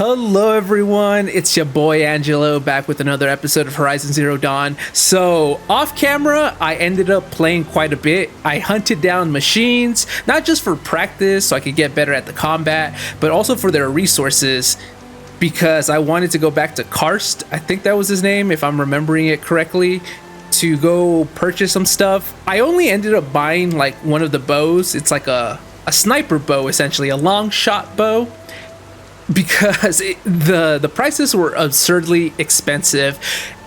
Hello everyone, it's your boy Angelo back with another episode of Horizon Zero Dawn. So off camera, I ended up playing quite a bit. I hunted down machines, not just for practice so I could get better at the combat, but also for their resources because I wanted to go back to Karst, I think that was his name if I'm remembering it correctly, to go purchase some stuff. I only ended up buying like one of the bows. It's like a sniper bow, essentially, a long shot bow, because the prices were absurdly expensive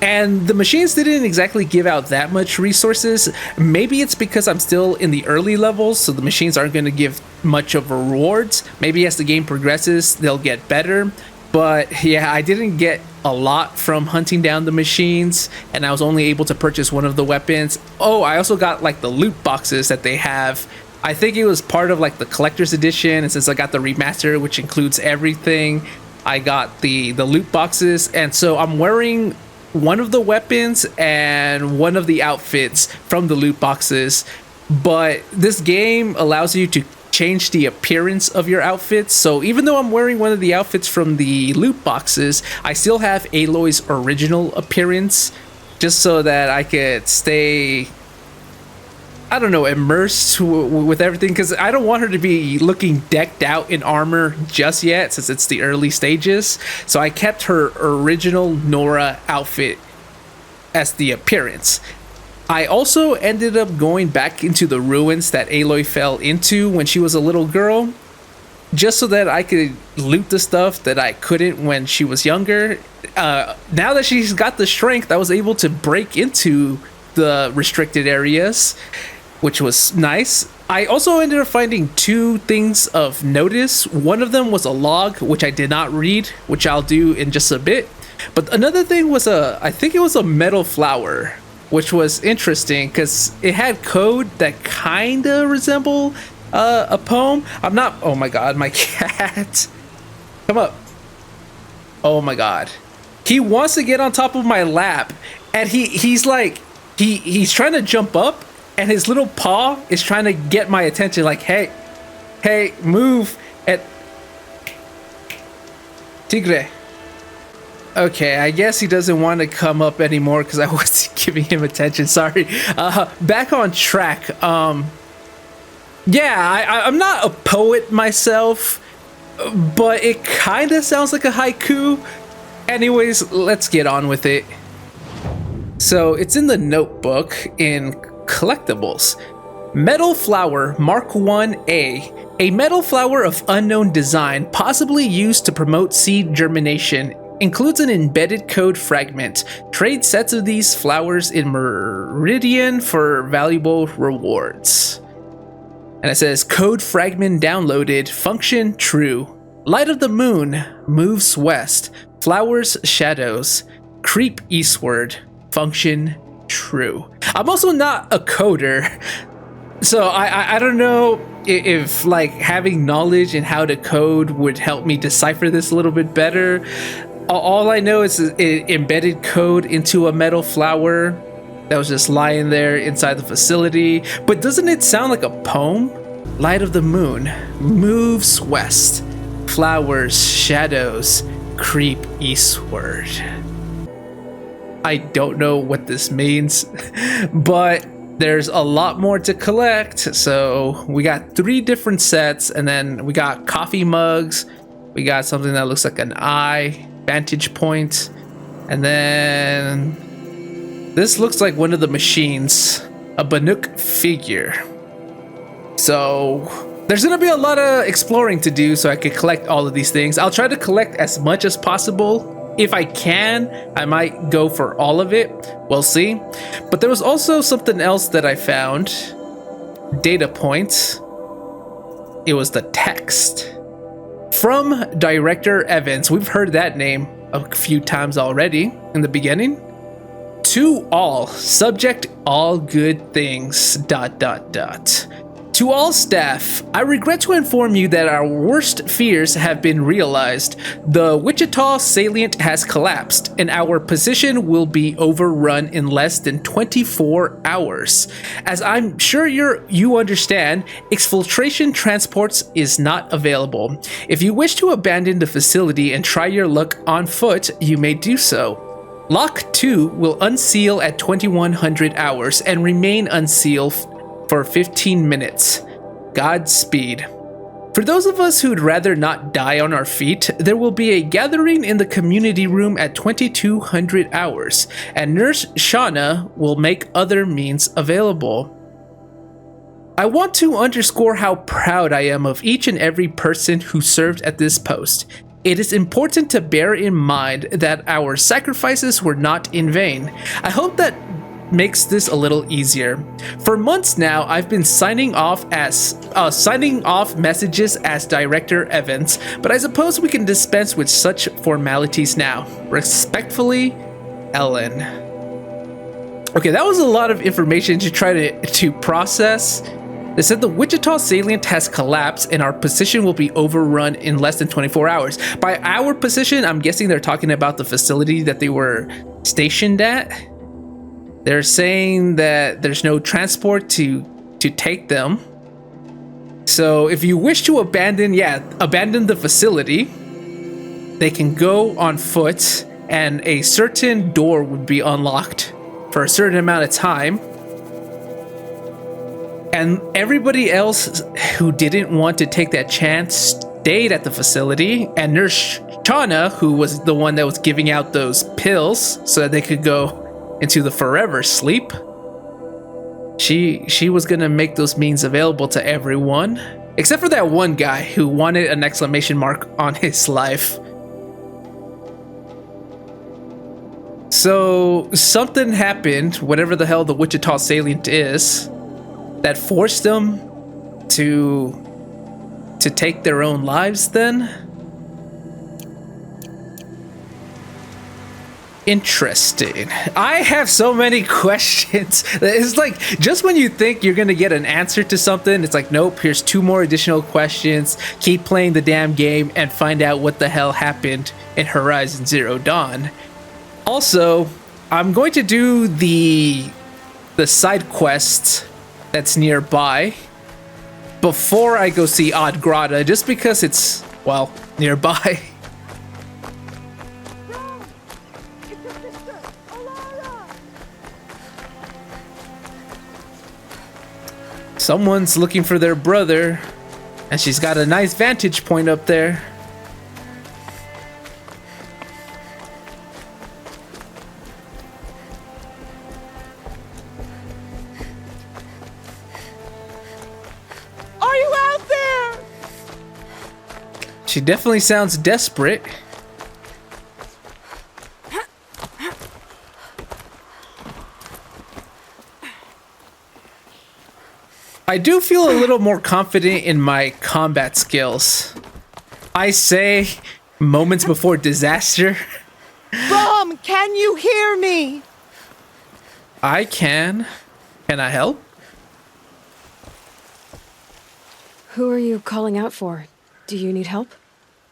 and the machines didn't exactly give out that much resources. Maybe it's because I'm still in the early levels, so the machines aren't going to give much of rewards. Maybe as the game progresses they'll get better, but yeah, I didn't get a lot from hunting down the machines and I was only able to purchase one of the weapons. Oh, I also got like the loot boxes that they have. I think it was part of like the collector's edition, and since I got the remaster, which includes everything, I got the loot boxes, and so I'm wearing one of the weapons and one of the outfits from the loot boxes. But this game allows you to change the appearance of your outfits, so even though I'm wearing one of the outfits from the loot boxes, I still have Aloy's original appearance, just so that I could stay, I don't know, immersed with everything, because I don't want her to be looking decked out in armor just yet since it's the early stages. So I kept her original Nora outfit as the appearance. I also ended up going back into the ruins that Aloy fell into when she was a little girl, just so that I could loot the stuff that I couldn't when she was younger. Now that she's got the strength, I was able to break into the restricted areas, which was nice. I also ended up finding two things of notice. One of them was a log, which I did not read, which I'll do in just a bit. But another thing was I think it was a metal flower, which was interesting because it had code that kind of resembled a poem. I'm not, oh my god, my cat. Come up. Oh my god. He wants to get on top of my lap, and he's like, he's trying to jump up, and his little paw is trying to get my attention, like, hey, move. And Tigre. Okay, I guess he doesn't want to come up anymore because I wasn't giving him attention. Sorry. Back on track. Yeah, I'm not a poet myself, but it kind of sounds like a haiku. Anyways, let's get on with it. So it's in the notebook in collectibles. Metal flower Mark 1A. A metal flower of unknown design, possibly used to promote seed germination. Includes an embedded code fragment. Trade sets of these flowers in Meridian for valuable rewards. And it says code fragment downloaded. Function true. Light of the moon moves west. Flowers shadows. Creep eastward. Function true. I'm also not a coder, so I don't know if like having knowledge in how to code would help me decipher this a little bit better. All I know is it embedded code into a metal flower that was just lying there inside the facility. But doesn't it sound like a poem? Light of the moon moves west. Flowers shadows creep eastward. I don't know what this means, but there's a lot more to collect. So we got 3 different sets, and then we got coffee mugs. We got something that looks like an eye, vantage point, and then this looks like one of the machines, a Banuk figure. So there's gonna be a lot of exploring to do so I can collect all of these things. I'll try to collect as much as possible. If I can, I might go for all of it. We'll see. But there was also something else that I found. Data points. It was the text. From Director Evans. We've heard that name a few times already in the beginning. To all. Subject all good things. ... To all staff, I regret to inform you that our worst fears have been realized. The Wichita salient has collapsed, and our position will be overrun in less than 24 hours. As I'm sure you understand, exfiltration transports is not available. If you wish to abandon the facility and try your luck on foot, you may do so. Lock 2 will unseal at 2100 hours and remain unsealed for 15 minutes. Godspeed. For those of us who'd rather not die on our feet, there will be a gathering in the community room at 2200 hours, and Nurse Shauna will make other means available. I want to underscore how proud I am of each and every person who served at this post. It is important to bear in mind that our sacrifices were not in vain. I hope that makes this a little easier. For months now, I've been signing off messages as Director Evans, but I suppose we can dispense with such formalities now. Respectfully, Ellen. Okay, that was a lot of information to try to process. They said the Wichita salient has collapsed and our position will be overrun in less than 24 hours. By our position, I'm guessing they're talking about the facility that they were stationed at. They're saying that there's no transport to take them. So if you wish to abandon the facility, they can go on foot and a certain door would be unlocked for a certain amount of time. And everybody else who didn't want to take that chance stayed at the facility. And Nurse Shauna, who was the one that was giving out those pills so that they could go into the forever sleep, she was gonna make those means available to everyone, except for that one guy who wanted an exclamation mark on his life. So something happened, whatever the hell the Wichita salient is, that forced them to take their own lives then? Interesting. I have so many questions. It's like, just when you think you're gonna get an answer to something, it's like, nope, here's 2 more additional questions. Keep playing the damn game and find out what the hell happened in Horizon Zero Dawn. Also, I'm going to do the side quest that's nearby before I go see Odd Grata, just because it's, well, nearby. Someone's looking for their brother, and she's got a nice vantage point up there. Are you out there? She definitely sounds desperate. I do feel a little more confident in my combat skills. I say, moments before disaster. Mom, can you hear me? I can. Can I help? Who are you calling out for? Do you need help?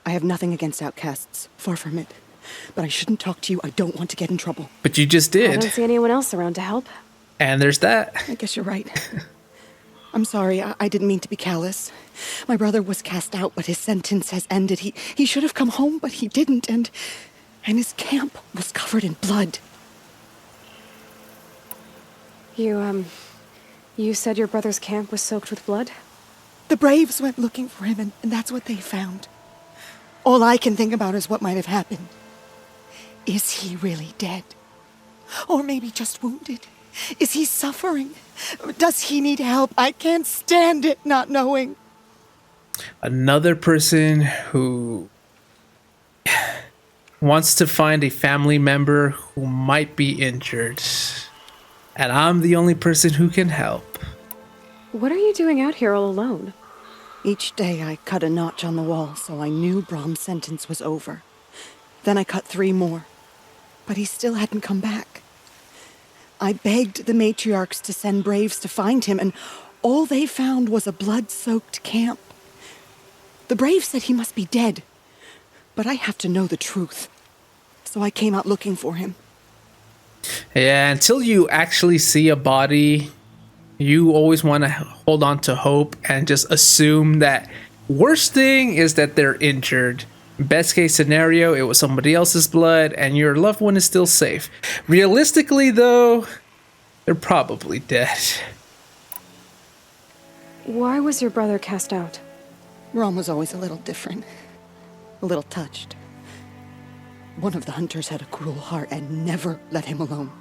I have nothing against outcasts. Far from it. But I shouldn't talk to you. I don't want to get in trouble. But you just I did. don't see anyone else around to help. And there's that. I guess you're right. I'm sorry. I didn't mean to be callous. My brother was cast out, but his sentence has ended. He should have come home, but he didn't. And his camp was covered in blood. You said your brother's camp was soaked with blood? The Braves went looking for him, and that's what they found. All I can think about is what might have happened. Is he really dead? Or maybe just wounded? Is he suffering? Does he need help? I can't stand it not knowing. Another person who wants to find a family member who might be injured. And I'm the only person who can help. What are you doing out here all alone? Each day I cut a notch on the wall so I knew Brahm's sentence was over. Then I cut 3 more. But he still hadn't come back. I begged the matriarchs to send braves to find him, and All they found was a blood-soaked camp. The Brave said he must be dead, but I have to know the truth. So I came out looking for him. Yeah, until you actually see a body, you always want to hold on to hope and just assume that worst thing is that they're injured. Best case scenario, it was somebody else's blood and your loved one is still safe. Realistically, though, they're probably dead. Why was your brother cast out? Rom was always a little different. A little touched. One of the hunters had a cruel heart and never let him alone.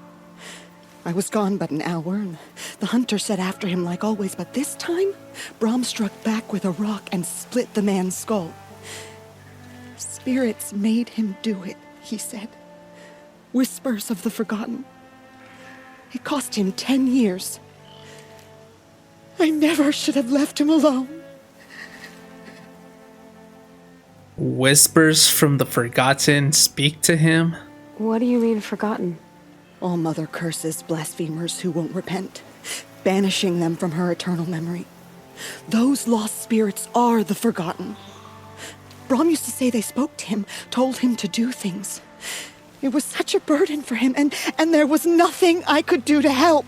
I was gone but an hour, and the hunter set after him like always, but this time, Brahm struck back with a rock and split the man's skull. Spirits made him do it, he said. Whispers of the forgotten. It cost him 10 years. I never should have left him alone. Whispers from the forgotten speak to him? What do you mean forgotten? All mother curses blasphemers who won't repent, banishing them from her eternal memory. Those lost spirits are the forgotten. Brahm used to say they spoke to him, told him to do things. It was such a burden for him, and there was nothing I could do to help.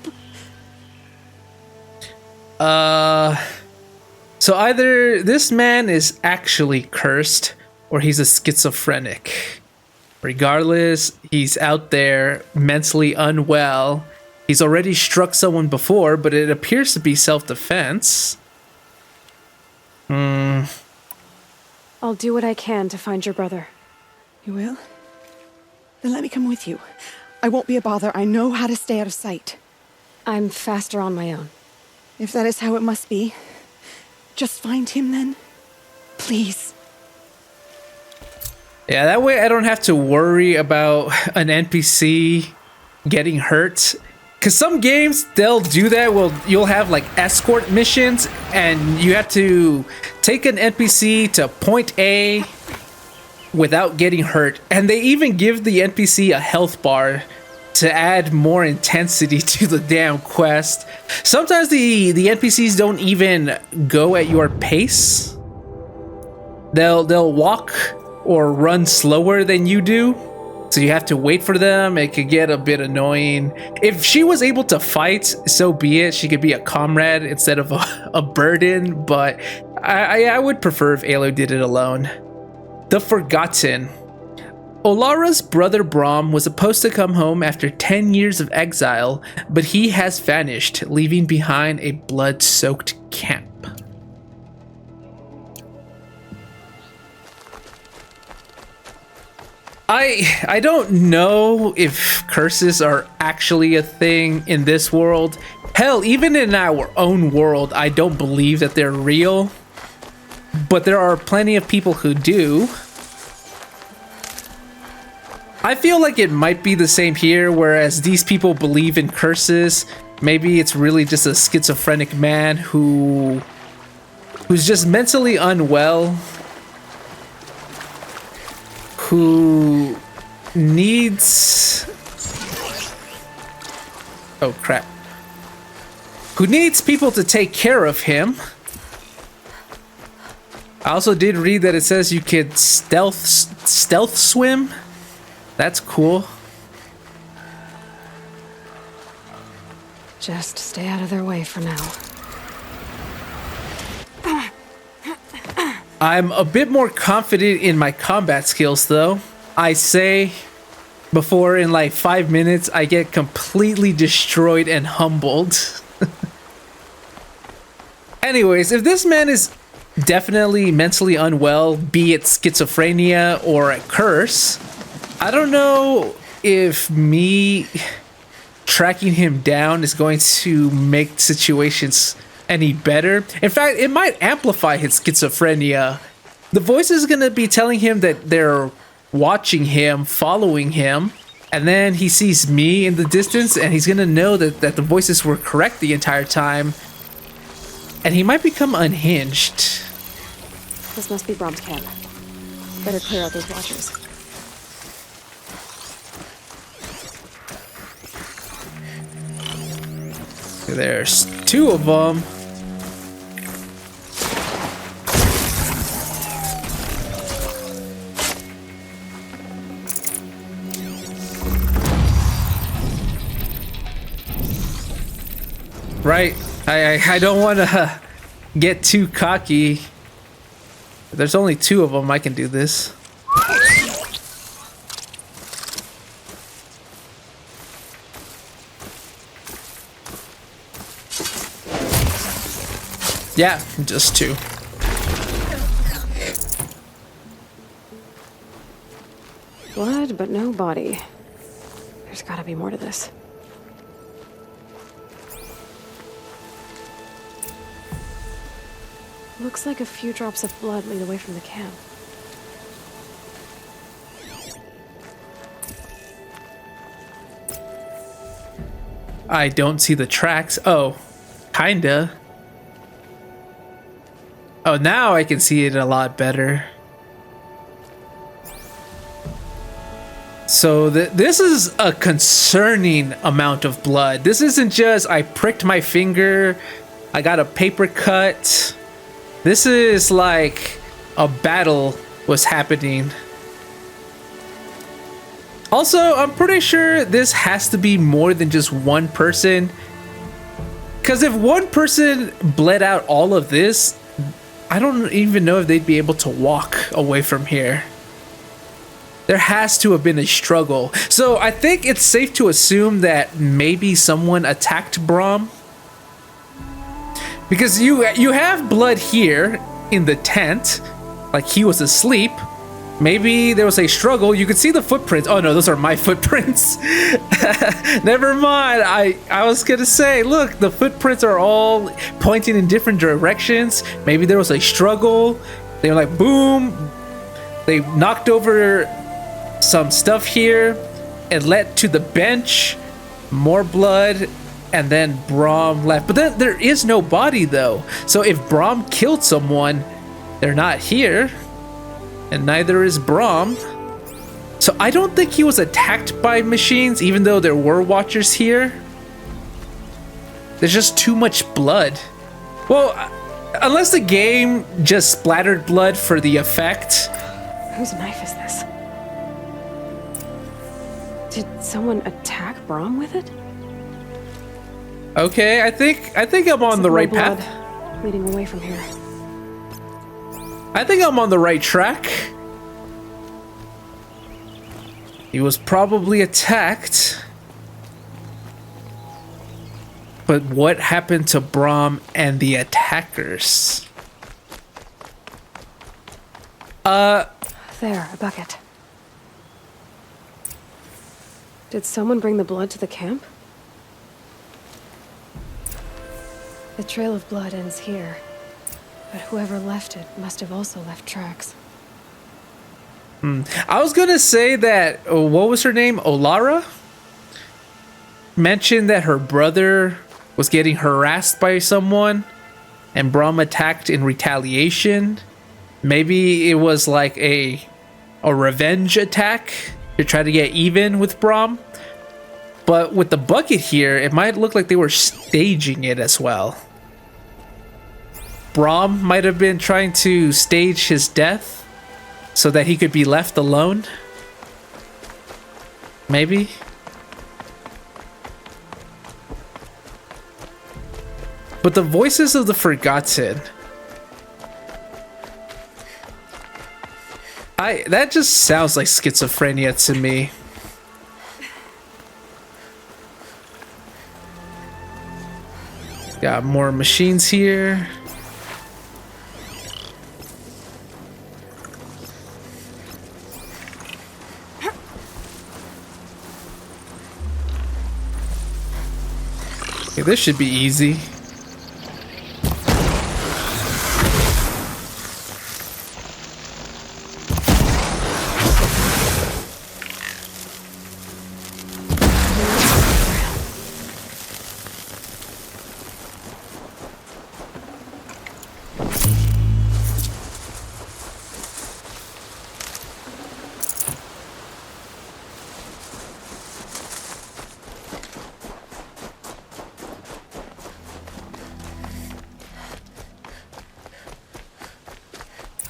So either this man is actually cursed or he's a schizophrenic. Regardless, he's out there mentally unwell. He's already struck someone before, but it appears to be self-defense. I'll do what I can to find your brother. You will? Then let me come with you. I won't be a bother. I know how to stay out of sight. I'm faster on my own. If that is how it must be, just find him then. Please. Yeah, that way I don't have to worry about an NPC getting hurt. Because some games, they'll do that. Well, you'll have like escort missions and you have to take an NPC to point A without getting hurt. And they even give the NPC a health bar to add more intensity to the damn quest. Sometimes the NPCs don't even go at your pace. They'll walk or run slower than you do, so you have to wait for them. It could get a bit annoying. If she was able to fight, so be it. She could be a comrade instead of a burden, but I would prefer if Alo did it alone. The Forgotten. Olara's brother Brahm was supposed to come home after 10 years of exile, but he has vanished, leaving behind a blood-soaked camp. I don't know if curses are actually a thing in this world. Hell, even in our own world, I don't believe that they're real. But there are plenty of people who do. I feel like it might be the same here, whereas these people believe in curses. Maybe it's really just a schizophrenic man who's just mentally unwell, who needs... oh crap. Who needs people to take care of him. I also did read that it says you could stealth swim. That's cool. Just stay out of their way for now. I'm a bit more confident in my combat skills though. I say before in like 5 minutes I get completely destroyed and humbled. Anyways, if this man is definitely mentally unwell, be it schizophrenia or a curse, I don't know if me tracking him down is going to make situations any better. In fact, it might amplify his schizophrenia. The voice is going to be telling him that they're watching him, following him, and then he sees me in the distance and he's going to know that the voices were correct the entire time, and he might become unhinged. This must be Brahm's camp. Better clear out those watchers. There's 2 of them. Right? I don't want to get too cocky. There's only 2 of them. I can do this. Yeah, just 2. Blood, but no body. There's gotta be more to this. Looks like a few drops of blood lead away from the camp. I don't see the tracks. Oh, kinda. Oh, now I can see it a lot better. So this is a concerning amount of blood. This isn't just I pricked my finger, I got a paper cut. This is like a battle was happening. Also, I'm pretty sure this has to be more than just one person. Because if one person bled out all of this, I don't even know if they'd be able to walk away from here. There has to have been a struggle. So I think it's safe to assume that maybe someone attacked Braum. Because you have blood here in the tent, like he was asleep. Maybe there was a struggle. You could see the footprints. Oh no, those are my footprints. Never mind. I was gonna say, look, the footprints are all pointing in different directions. Maybe there was a struggle. They were like, boom. They knocked over some stuff here. It led to the bench. More blood. And then Braum left. But then there is no body though. So if Braum killed someone, they're not here. And neither is Braum. So I don't think he was attacked by machines, even though there were watchers here. There's just too much blood. Well, unless the game just splattered blood for the effect. Whose knife is this? Did someone attack Braum with it? Okay, I think I'm on the right path. Leading away from here. I think I'm on the right track. He was probably attacked. But what happened to Braum and the attackers? There, a bucket. Did someone bring the blood to the camp? The trail of blood ends here. But whoever left it must have also left tracks. I was gonna say that, what was her name? Olara? Mentioned that her brother was getting harassed by someone and Braum attacked in retaliation. Maybe it was like a revenge attack to try to get even with Braum. But with the bucket here, it might look like they were staging it as well. Braum might have been trying to stage his death so that he could be left alone. Maybe. But the voices of the forgotten. That just sounds like schizophrenia to me. Got more machines here. Okay, this should be easy.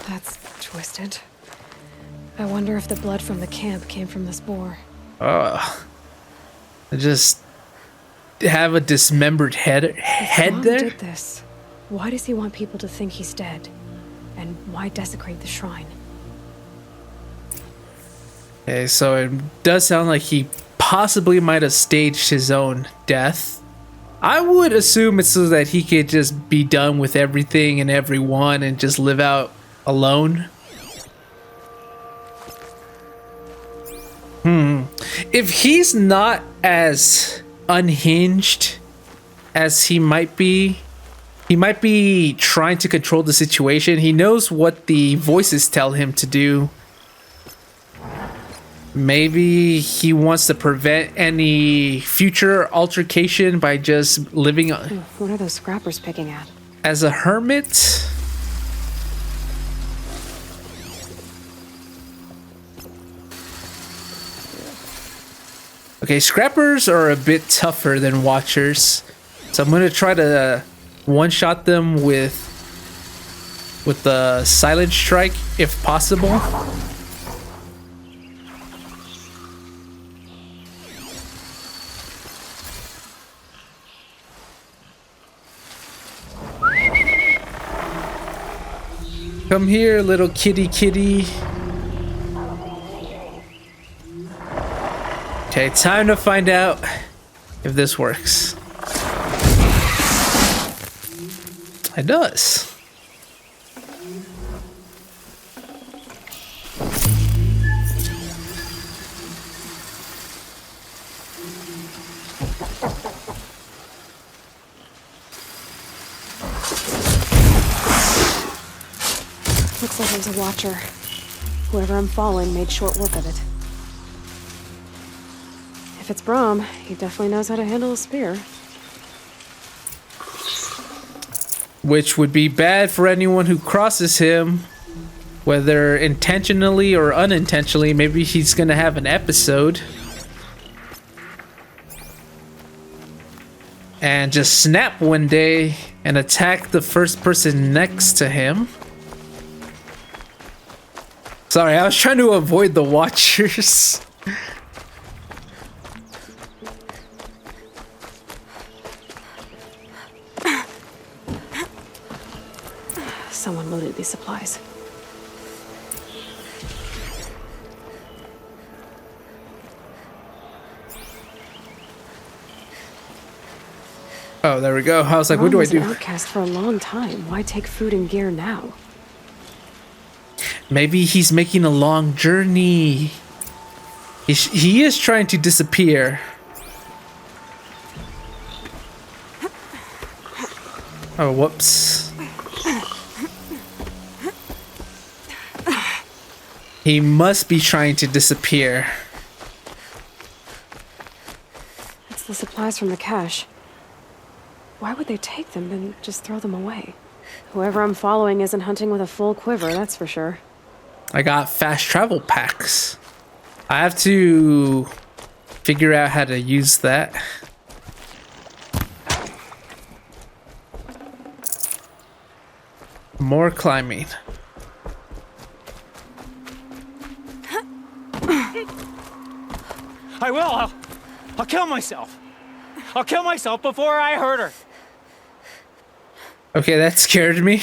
That's twisted. I wonder if the blood from the camp came from this boar. It just have a dismembered head Mom there. did this. Why does he want people to think he's dead? And why desecrate the shrine? Okay, so it does sound like he possibly might have staged his own death. I would assume it's so that he could just be done with everything and everyone and just live out alone. If he's not as unhinged as he might be trying to control the situation. He knows what the voices tell him to do. Maybe he wants to prevent any future altercation by just living What are those scrappers picking at? as a hermit. Okay, scrappers are a bit tougher than watchers, so I'm gonna try to one-shot them with the silent strike if possible. Come here, little kitty kitty. Okay, time to find out if this works. It does. Looks like there's a watcher. Whoever I'm following made short work of it. If it's Brahm, he definitely knows how to handle a spear. Which would be bad for anyone who crosses him, whether intentionally or unintentionally. Maybe he's gonna have an episode and just snap one day and attack the first person next to him. Sorry, I was trying to avoid the watchers. Someone loaded these supplies. Oh, there we go. I was like, what Brahm do I was an do? outcast for a long time. Why take food and gear now? Maybe he's making a long journey. He is trying to disappear. Oh, whoops. He must be trying to disappear. It's the supplies from the cache. Why would they take them and just throw them away? Whoever I'm following isn't hunting with a full quiver, that's for sure. I got fast travel packs. I have to figure out how to use that. More climbing. I will. I'll kill myself. I'll kill myself before I hurt her. Okay, that scared me.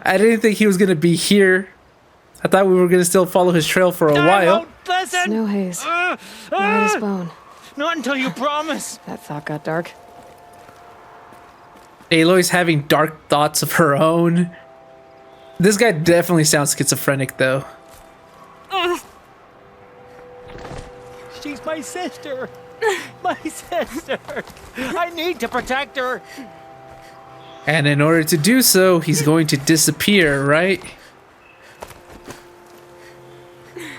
I didn't think he was gonna be here. I thought we were gonna still follow his trail for a I while. won't listen. Snow haze. Light as bone. Not until you promise. That thought got dark. Aloy's having dark thoughts of her own. This guy definitely sounds schizophrenic, though. She's my sister. My sister. I need to protect her. And in order to do so, he's going to disappear, right?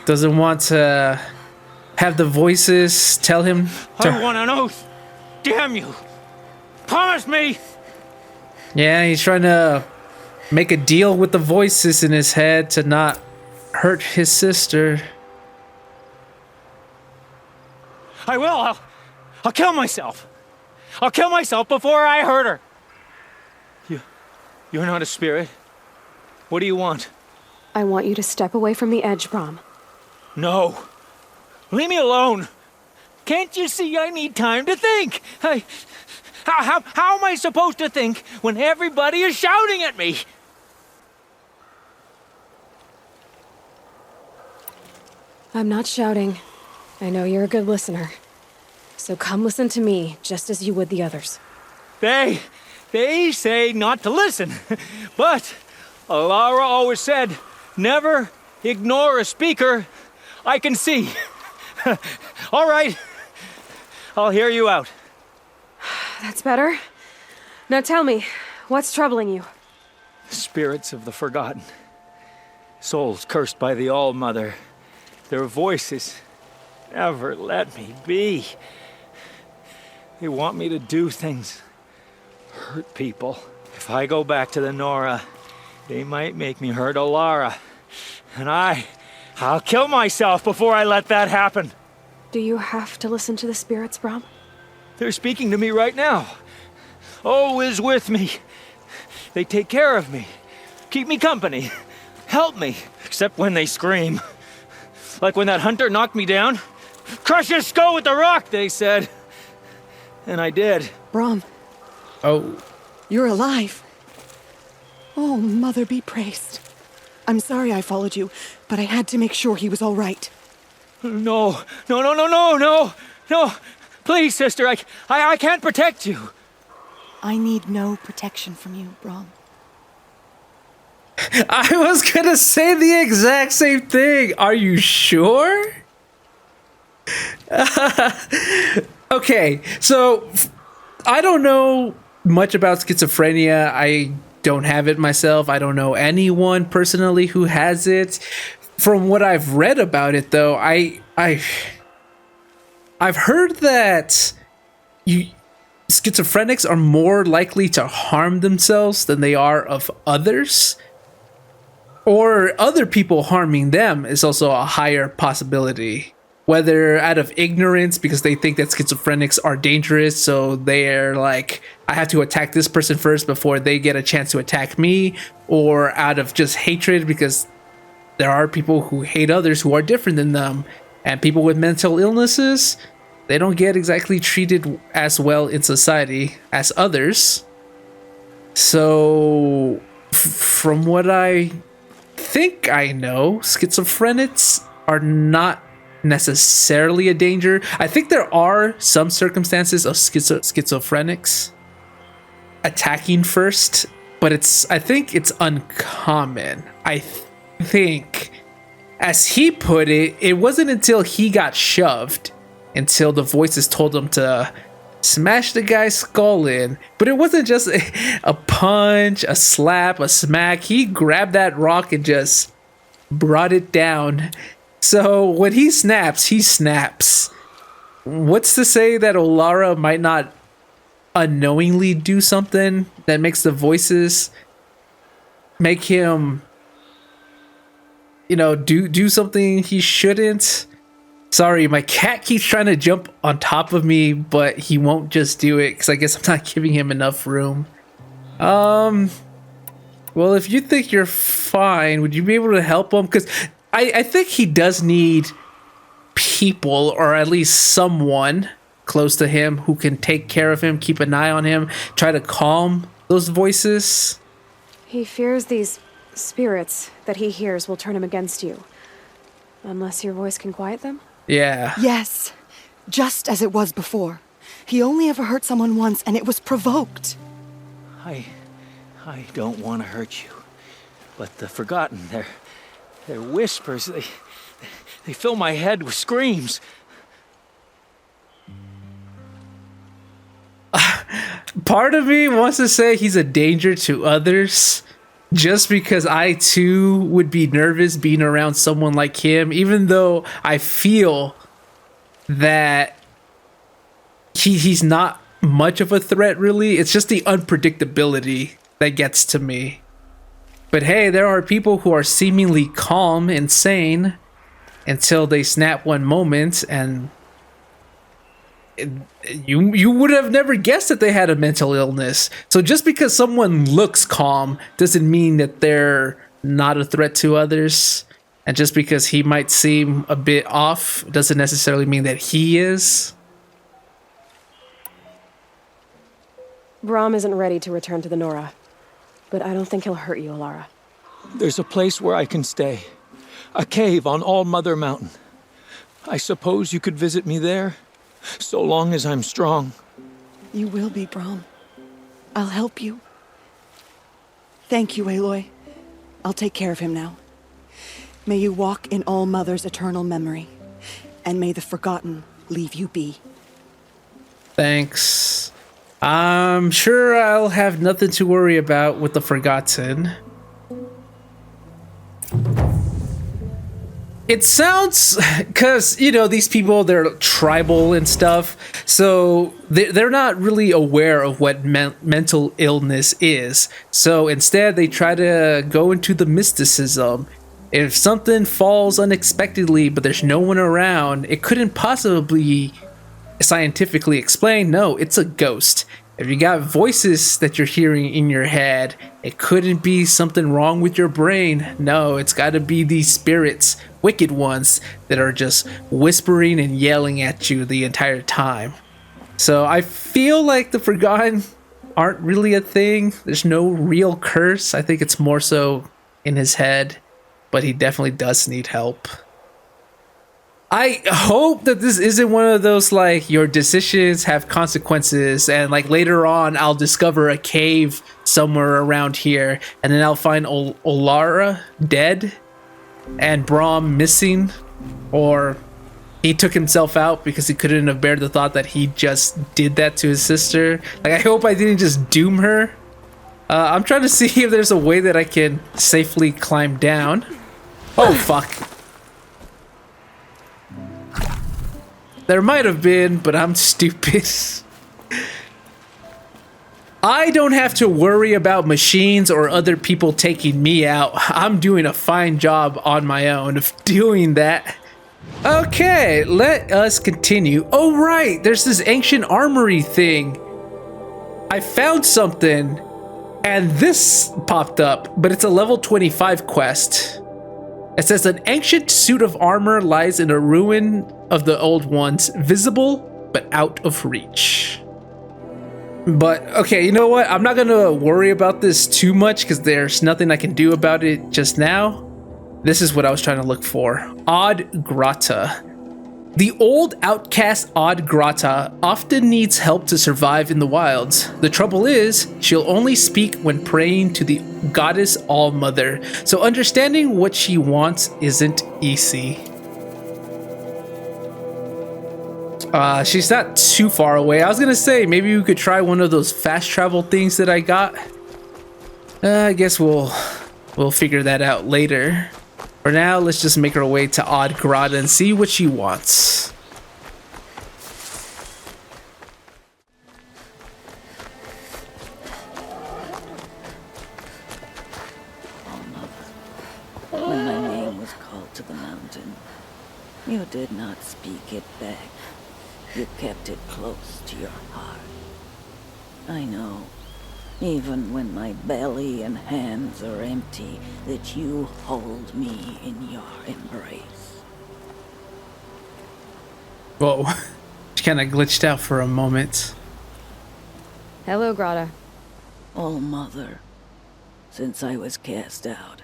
Doesn't want to have the voices tell him to... I want an oath. Damn you. Promise me. Yeah, he's trying to make a deal with the voices in his head to not hurt his sister. I will. I'll kill myself. I'll kill myself before I hurt her. You're not a spirit. What do you want? I want you to step away from the edge, Brahm. No. Leave me alone. Can't you see I need time to think? How am I supposed to think when everybody is shouting at me? I'm not shouting. I know you're a good listener. So come listen to me, just as you would the others. They say not to listen. But Alara always said, never ignore a speaker I can see. All right, I'll hear you out. That's better. Now tell me, what's troubling you? Spirits of the forgotten. Souls cursed by the All-Mother. Their voices never let me be. They want me to do things, hurt people. If I go back to the Nora, they might make me hurt Alara. And I'll kill myself before I let that happen. Do you have to listen to the spirits, Brom? They're speaking to me right now. O is with me. They take care of me, keep me company, help me, except when they scream. Like when that hunter knocked me down. Crush his skull with the rock, they said. And I did. Brom, Oh, you're alive. Oh, Mother be praised. I'm sorry I followed you, but I had to make sure he was all right. No. Please, sister, I can't protect you. I need no protection from you, Brom. I was gonna say the exact same thing. Are you sure? Okay, so I don't know much about schizophrenia. I don't have it myself. I don't know anyone personally who has it. From what I've read about it, though, I've heard that schizophrenics are more likely to harm themselves than they are of others. Or other people harming them is also a higher possibility. Whether out of ignorance because they think that schizophrenics are dangerous, so they're like, I have to attack this person first before they get a chance to attack me, or out of just hatred because there are people who hate others who are different than them, and people with mental illnesses, they don't get exactly treated as well in society as others. So, from what I think I know, schizophrenics are not necessarily a danger. I think there are some circumstances of schizophrenics attacking first, but I think it's uncommon. I think, as he put it, it wasn't until he got shoved until the voices told him to smash the guy's skull in. But it wasn't just a punch, a slap, a smack. He grabbed that rock and just brought it down. So when he snaps, he snaps. What's to say that Alara might not unknowingly do something that makes the voices make him, do something he shouldn't? Sorry, my cat keeps trying to jump on top of me, but he won't just do it because I guess I'm not giving him enough room. Well, if you think you're fine, would you be able to help him? Because I think he does need people, or at least someone close to him who can take care of him, keep an eye on him, try to calm those voices. He fears these spirits that he hears will turn him against you. Unless your voice can quiet them? Yeah. Yes, just as it was before. He only ever hurt someone once, and it was provoked. I don't want to hurt you, but the forgotten, their whispers, they fill my head with screams. Part of me wants to say he's a danger to others, just because I too would be nervous being around someone like him, even though I feel that he's not much of a threat, really. It's just the unpredictability that gets to me. But hey, there are people who are seemingly calm and sane until they snap one moment, and you would have never guessed that they had a mental illness. So just because someone looks calm doesn't mean that they're not a threat to others. And just because he might seem a bit off doesn't necessarily mean that he is. Brahm isn't ready to return to the Nora, but I don't think he'll hurt you, Alara. There's a place where I can stay. A cave on All Mother Mountain. I suppose you could visit me there, so long as I'm strong. You will be, Brahm. I'll help you. Thank you, Aloy. I'll take care of him now. May you walk in All Mother's eternal memory, and may the Forgotten leave you be. Thanks. I'm sure I'll have nothing to worry about with the Forgotten. It sounds, because, you know, these people, they're tribal and stuff, so they're not really aware of what mental illness is. So instead, they try to go into the mysticism. If something falls unexpectedly, but there's no one around, it couldn't possibly scientifically explain. No, it's a ghost. If you got voices that you're hearing in your head, it couldn't be something wrong with your brain. No, it's got to be these spirits, wicked ones, that are just whispering and yelling at you the entire time. So I feel like the Forgotten aren't really a thing. There's no real curse. I think it's more so in his head, but he definitely does need help. I hope that this isn't one of those, like, your decisions have consequences, and like later on I'll discover a cave somewhere around here, and then I'll find Alara dead and Brahm missing, or he took himself out because he couldn't have bared the thought that he just did that to his sister. Like, I hope I didn't just doom her. I'm trying to see if there's a way that I can safely climb down. Oh, fuck. There might have been, but I'm stupid. I don't have to worry about machines or other people taking me out. I'm doing a fine job on my own of doing that. Okay, let us continue. Oh, right, there's this ancient armory thing. I found something, and this popped up, but it's a level 25 quest. It says an ancient suit of armor lies in a ruin of the old ones, visible but out of reach. But okay, you know what? I'm not gonna worry about this too much because there's nothing I can do about it just now. This is what I was trying to look for. Odd Grata. The old outcast Odd Grata often needs help to survive in the wilds. The trouble is, she'll only speak when praying to the goddess All-Mother, so understanding what she wants isn't easy. She's not too far away. I was gonna say, maybe we could try one of those fast travel things that I got. I guess we'll figure that out later. For now, let's just make our way to Odd Grata and see what she wants. When my name was called to the mountain, you did not speak it back. You kept it close to your heart. I know, even when my belly and hands are empty, that you hold me in your embrace. Whoa, she kind of glitched out for a moment. Hello, Grata. Oh, Mother, since I was cast out,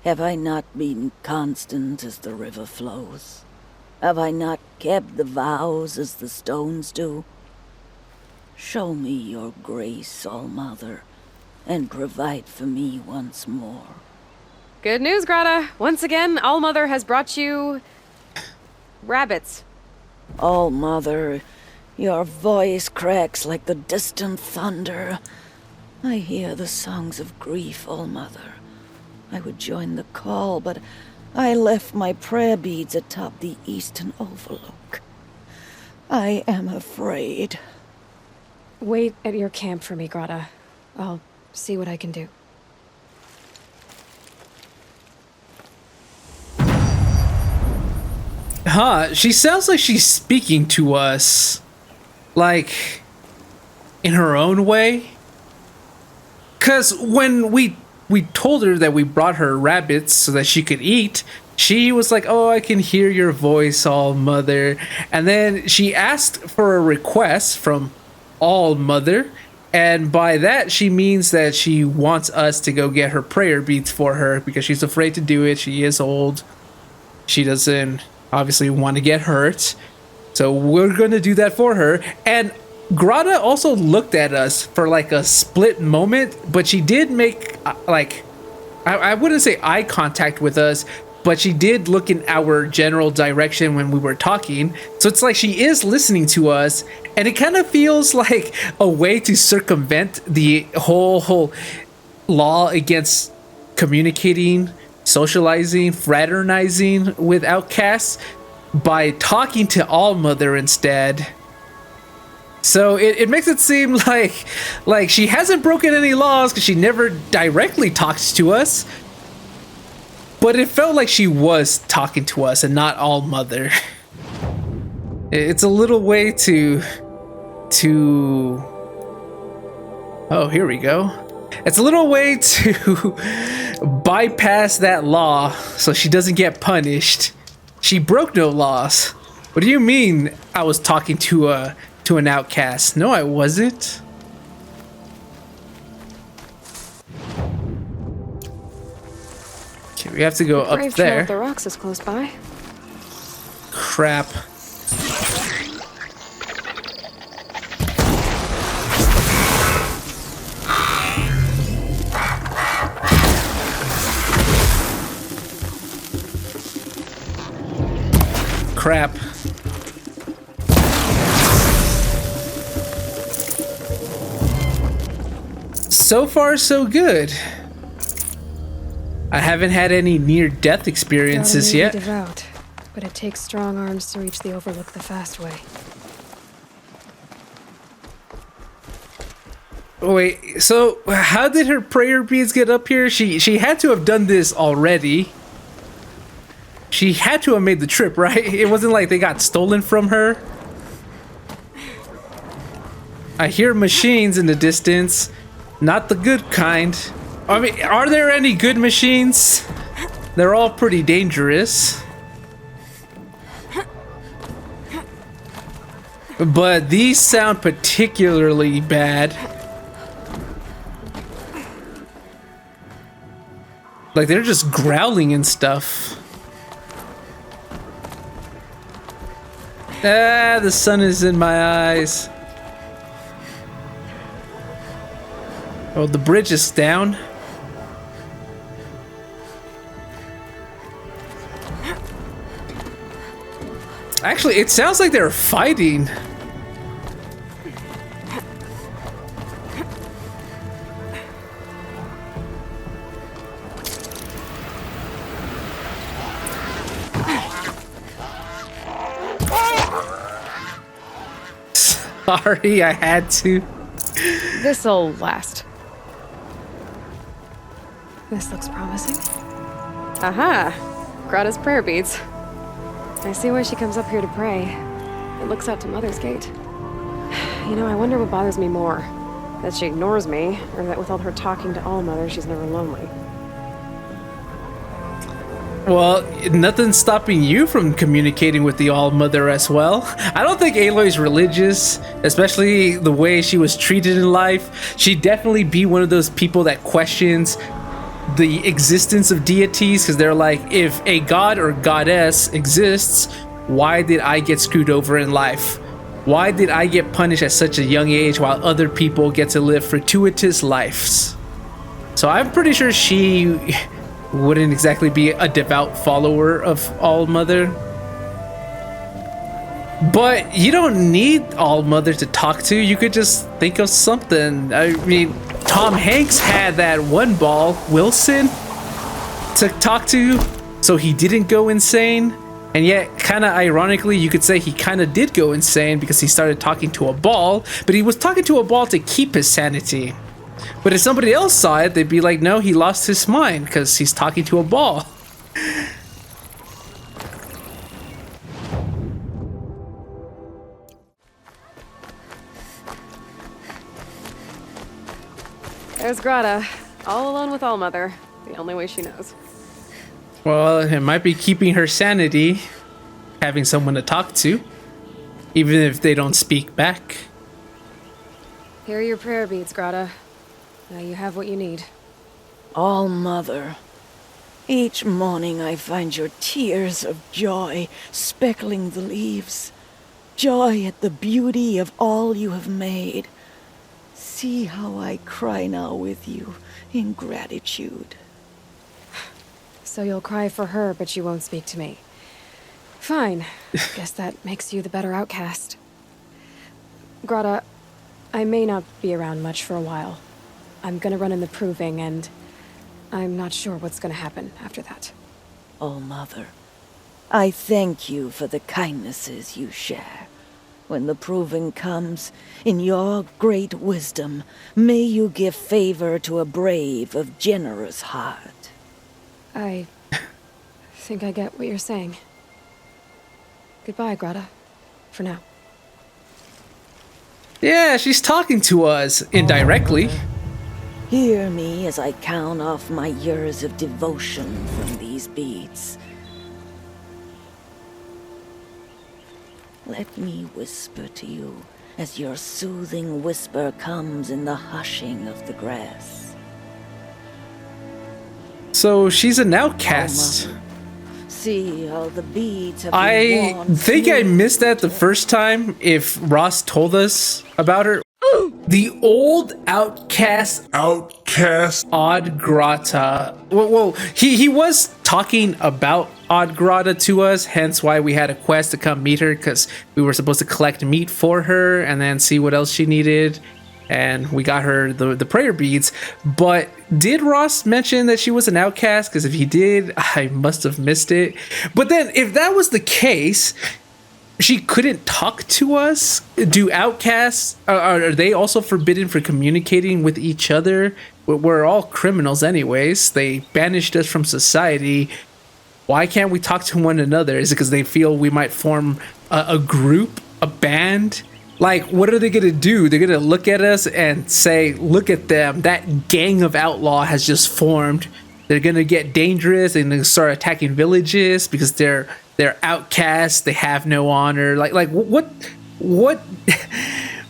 have I not been constant as the river flows? Have I not kept the vows as the stones do? Show me your grace, All-Mother, and provide for me once more. Good news, Grata. Once again, All-Mother has brought you... rabbits. All-Mother, your voice cracks like the distant thunder. I hear the songs of grief, All-Mother. I would join the call, but I left my prayer beads atop the eastern overlook. I am afraid. Wait at your camp for me, Grata. I'll see what I can do. Huh, she sounds like she's speaking to us, like, in her own way. Because when we told her that we brought her rabbits so that she could eat, she was like, oh, I can hear your voice, All-Mother. And then she asked for a request from All-Mother, And by that, she means that she wants us to go get her prayer beads for her because she's afraid to do it. She is old. She doesn't obviously want to get hurt. So we're going to do that for her. And Grata also looked at us for like a split moment, but she did make like, I wouldn't say eye contact with us, but she did look in our general direction when we were talking. So it's like she is listening to us, and it kind of feels like a way to circumvent the whole law against communicating, socializing, fraternizing with outcasts by talking to Allmother instead. So it makes it seem like she hasn't broken any laws because she never directly talks to us. But it felt like she was talking to us and not Allmother. It's a little way to oh, here we go. It's a little way to bypass that law so she doesn't get punished. She broke no laws. What do you mean I was talking to an outcast? No, I wasn't. Okay, we have to go up Brave Trail there. of the Rocks is close by. Crap. Crap. So far, so good. I haven't had any near-death experiences yet. Devout, but it takes strong arms to reach the Overlook the fast way. Wait, so how did her prayer beads get up here? She had to have done this already. She had to have made the trip, right? It wasn't like they got stolen from her. I hear machines in the distance. Not the good kind. I mean, are there any good machines? They're all pretty dangerous. But these sound particularly bad. Like they're just growling and stuff. Ah, the sun is in my eyes. Oh, the bridge is down. Actually, it sounds like they're fighting. Sorry, I had to. This'll last. This looks promising. Aha! Grata's prayer beads. I see why she comes up here to pray. It looks out to Mother's Gate. You know, I wonder what bothers me more. That she ignores me, or that with all her talking to Allmother, she's never lonely. Well, nothing's stopping you from communicating with the Allmother as well. I don't think Aloy's religious, especially the way she was treated in life. She'd definitely be one of those people that questions the existence of deities, because they're like, if a god or goddess exists, why did I get screwed over in life? Why did I get punished at such a young age while other people get to live fortuitous lives? So I'm pretty sure she wouldn't exactly be a devout follower of Allmother. But you don't need Allmother to talk to. You could just think of something. I mean, Tom Hanks had that one ball, Wilson, to talk to, so he didn't go insane. And yet, kind of ironically, you could say he kind of did go insane because he started talking to a ball, but he was talking to a ball to keep his sanity. But if somebody else saw it, they'd be like, no, he lost his mind because he's talking to a ball. There's Grata, all alone with Allmother, the only way she knows. Well, it might be keeping her sanity, having someone to talk to, even if they don't speak back. Here are your prayer beads, Grata. Now you have what you need. All-Mother, each morning I find your tears of joy speckling the leaves. Joy at the beauty of all you have made. See how I cry now with you in gratitude. So you'll cry for her, but you won't speak to me. Fine. Guess that makes you the better outcast. Grata, I may not be around much for a while. I'm gonna run in the proving, and I'm not sure what's gonna happen after that. All-Mother, I thank you for the kindnesses you share. When the proving comes, in your great wisdom, may you give favor to a brave of generous heart. I think I get what you're saying. Goodbye, Grata. For now. Yeah, she's talking to us indirectly. Hear me as I count off my years of devotion from these beads. Let me whisper to you as your soothing whisper comes in the hushing of the grass. So she's an outcast. All-Mother, see how the beads have I been worn think I smooth. missed that the first time if Ross told us about her. The old outcast Odd Grata. Well, he was talking about Odd Grata to us, hence why we had a quest to come meet her, because we were supposed to collect meat for her and then see what else she needed. And we got her the prayer beads. But did Ross mention that she was an outcast? Because if he did, I must have missed it. But then if that was the case, she couldn't talk to us? Do outcasts, are they also forbidden for communicating with each other? We're all criminals anyways. They banished us from society. Why can't we talk to one another? Is it because they feel we might form a group, a band? Like, what are they gonna do? They're gonna look at us and say, look at them, that gang of outlaw has just formed. They're gonna get dangerous and they start attacking villages because they're outcasts, they have no honor. Like what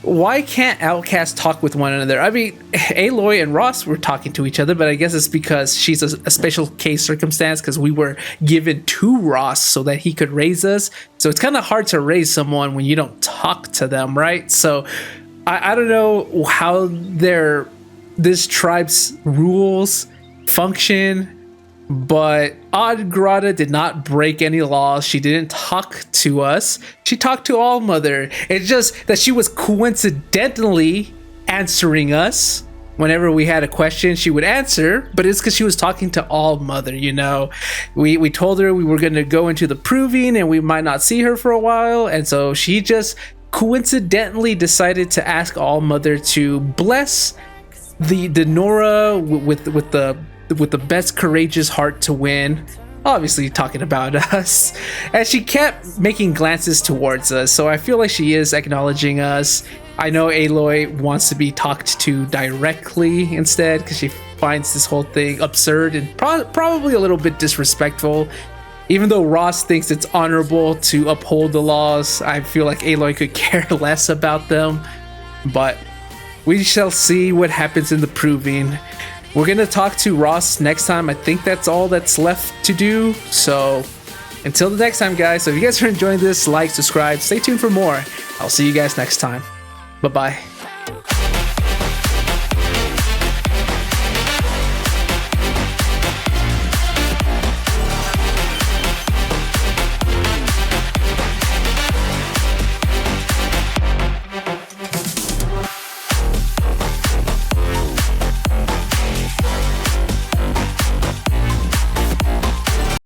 why can't outcasts talk with one another? I mean, Aloy and Ross were talking to each other, but I guess it's because she's a special case circumstance because we were given to Ross so that he could raise us. So it's kind of hard to raise someone when you don't talk to them, right? So I don't know how this tribe's rules function, but Odd Grata did not break any laws. She didn't talk to us. She talked to All-Mother. It's just that she was coincidentally answering us. Whenever we had a question, she would answer, but it's because she was talking to All-Mother, you know. We told her we were going to go into the proving and we might not see her for a while, and so she just coincidentally decided to ask All-Mother to bless the Nora with the best courageous heart to win, obviously talking about us, and she kept making glances towards us, so I feel like she is acknowledging us. I know Aloy wants to be talked to directly instead because she finds this whole thing absurd and probably a little bit disrespectful. Even though Ross thinks it's honorable to uphold the laws, I feel like Aloy could care less about them, but we shall see what happens in the proving. We're gonna talk to Ross next time. I think that's all that's left to do. So until the next time, guys. So if you guys are enjoying this, like, subscribe, stay tuned for more. I'll see you guys next time. Bye-bye.